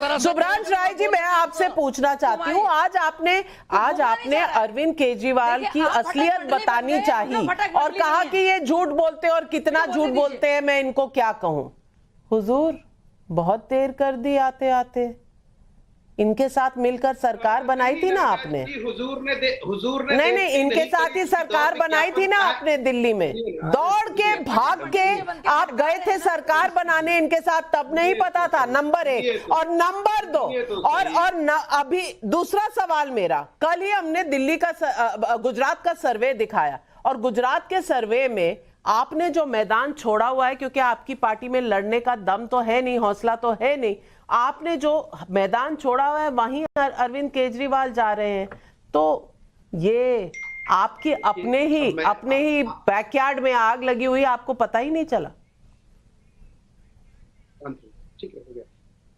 शुभ्रांश राय जी, मैं आपसे पूछना चाहती हूँ, आज आपने अरविंद केजरीवाल की असलियत बतानी चाहिए और कहा कि ये झूठ बोलते हैं और कितना झूठ बोलते हैं, मैं इनको क्या कहूँ। हुजूर, बहुत देर कर दी आते आते। इनके साथ मिलकर सरकार बनाई थी ना आपने। हुजूर ने नहीं, इनके साथ ही सरकार बनाई थी ना आपने दिल्ली में। दौड़ के भाग के आप गए थे सरकार बनाने इनके साथ, तब नहीं पता था। नंबर 1 और नंबर 2 अभी दूसरा सवाल मेरा, कल ही हमने दिल्ली का गुजरात का सर्वे दिखाया और गुजरात के सर्वे में आपने जो मैदान छोड़ा हुआ है, क्योंकि आपकी पार्टी में लड़ने का दम तो है नहीं, हौसला तो है नहीं, आपने जो मैदान छोड़ा हुआ है वहीं अरविंद केजरीवाल जा रहे हैं। तो ये आपकी अपने ही बैकयार्ड में आग लगी हुई, आपको पता ही नहीं चला। ठीक है, हो गया।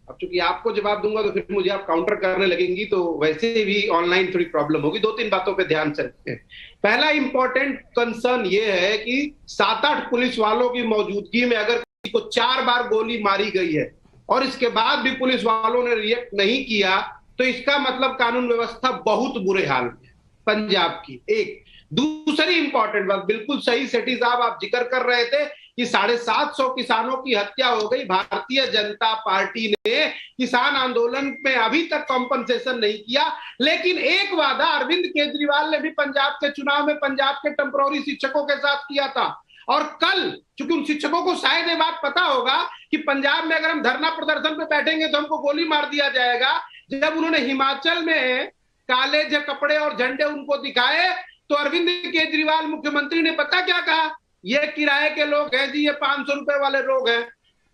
अब चूंकि आपको जवाब दूंगा तो फिर मुझे आप काउंटर करने लगेंगी, तो वैसे भी ऑनलाइन थोड़ी प्रॉब्लम होगी। 2-3 बातों पे ध्यान से रखें। पहला इंपॉर्टेंट कंसर्न ये है कि 7-8 पुलिस वालों की मौजूदगी में अगर किसी को 4 बार गोली मारी गई है और इसके बाद भी पुलिस वालों ने रिएक्ट नहीं किया, तो इसका मतलब कानून व्यवस्था बहुत बुरे हाल में है पंजाब की। एक दूसरी इंपॉर्टेंट बात, बिल्कुल सही सेठी साहब आप जिक्र कर रहे थे कि 750 किसानों की हत्या हो गई। भारतीय जनता पार्टी ने किसान आंदोलन में अभी तक कॉम्पनसेशन नहीं किया, लेकिन एक वादा अरविंद केजरीवाल ने भी पंजाब के चुनाव में पंजाब के टेम्पररी शिक्षकों के साथ किया था। और कल चूंकि उन शिक्षकों को शायद ये बात पता होगा कि पंजाब में अगर हम धरना प्रदर्शन पे बैठेंगे तो हमको गोली मार दिया जाएगा, जब उन्होंने हिमाचल में काले जो कपड़े और झंडे उनको दिखाए तो अरविंद केजरीवाल मुख्यमंत्री ने पता क्या कहा, ये किराए के लोग हैं जी, ये 500 रुपए वाले लोग हैं।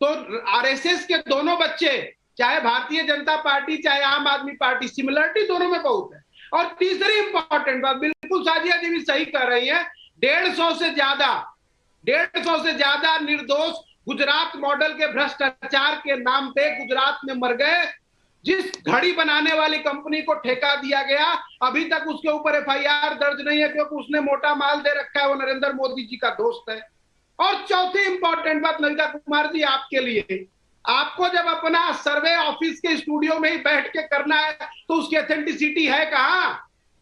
तो आरएसएस के दोनों बच्चे, चाहे भारतीय जनता पार्टी चाहे आम आदमी पार्टी, सिमिलरिटी दोनों में बहुत है। और तीसरी इंपॉर्टेंट बात, बिल्कुल साजिया जी भी सही कह रही है, 150 से ज्यादा निर्दोष गुजरात मॉडल के भ्रष्टाचार के नाम पे गुजरात में मर गए। जिस घड़ी बनाने वाली कंपनी को ठेका दिया गया, अभी तक उसके ऊपर एफआईआर दर्ज नहीं है, क्योंकि उसने मोटा माल दे रखा है, वो नरेंद्र मोदी जी का दोस्त है। और चौथी इंपॉर्टेंट बात नविता कुमार जी आपके लिए, आपको जब अपना सर्वे ऑफिस के स्टूडियो में ही बैठ के करना है तो उसकी ऑथेंटिसिटी है कहां?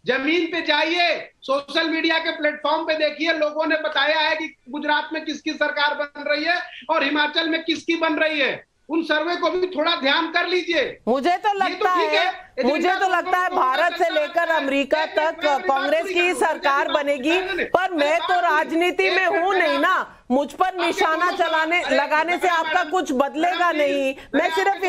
जमीन पे जाइए, सोशल मीडिया के प्लेटफॉर्म पे देखिए, लोगों ने बताया है कि गुजरात में किसकी सरकार बन रही है और हिमाचल में किसकी बन रही है। उन सर्वे को भी थोड़ा ध्यान कर लीजिए। मुझे तो लगता है भारत से लेकर अमेरिका तक कांग्रेस की सरकार बनेगी, पर मैं तो राजनीति में हूं नहीं ना, मुझ पर निशाना लगाने से आपका कुछ बदलेगा नहीं। मैं सिर्फ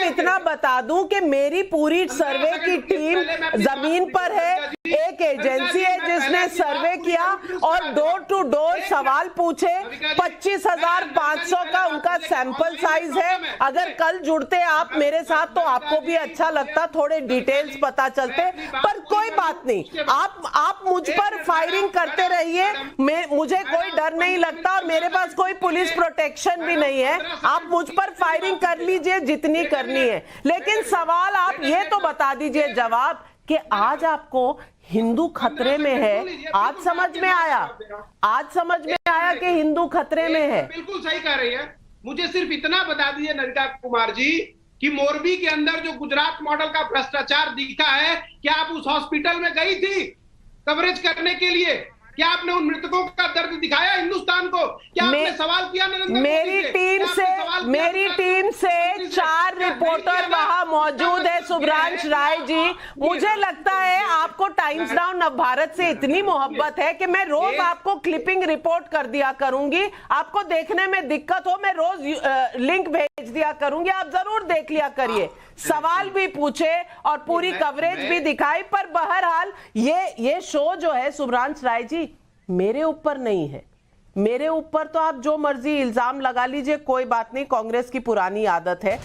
इतना बता दूं कि मेरी पूरी सर्वे की टीम जमीन पर है, एक एजेंसी है जिसने सर्वे किया और डोर टू डोर सवाल पूछे। 25,500 का उनका सैंपल साइज है। अगर कल जुड़ते आप मेरे साथ तो आपको भी अच्छा लगता, थोड़े डिटेल्स पता चलते, पर कोई बात नहीं। आप मुझ पर फायरिंग करते रहिए, मुझे कोई डर नहीं लगता और मेरे पास कोई पुलिस प्रोटेक्शन भी नहीं है। आप मुझ पर फायरिंग कर लीजिए जितनी करनी है, लेकिन सवाल आप ये तो बता दीजिए जवाब कि आज आपको हिंदू खतरे में है। आज समझ में आया कि हिंदू खतरे में है। बिल्कुल सही कह रही है। मुझे सिर्फ इतना बता दीजिए नविता कुमार जी कि मोरबी के अंदर जो गुजरात मॉडल का भ्रष्टाचार दिखा है, क्या आप उस हॉस्पिटल में गई थी कवरेज करने के लिए? क्या आपने उन मृतकों का दर्द दिखाया हिंदुस्तान को? क्या आपने सवाल किया मेरी टीम से 4 रिपोर्टर वहां मौजूद है। शुभ्रांश राय जी, मुझे लगता है आपको टाइम्स नाउ नवभारत से इतनी मोहब्बत है कि मैं रोज आपको क्लिपिंग रिपोर्ट कर दिया करूंगी। आपको देखने में दिक्कत हो, मैं रोज लिंक भेज दिया करूंगी, आप जरूर देख लिया करिए। सवाल भी पूछे और पूरी कवरेज भी दिखाई। पर बहरहाल ये शो जो है शुभ्रांश राय जी, मेरे ऊपर नहीं है। मेरे ऊपर तो आप जो मर्जी इल्जाम लगा लीजिए, कोई बात नहीं, कांग्रेस की पुरानी आदत है।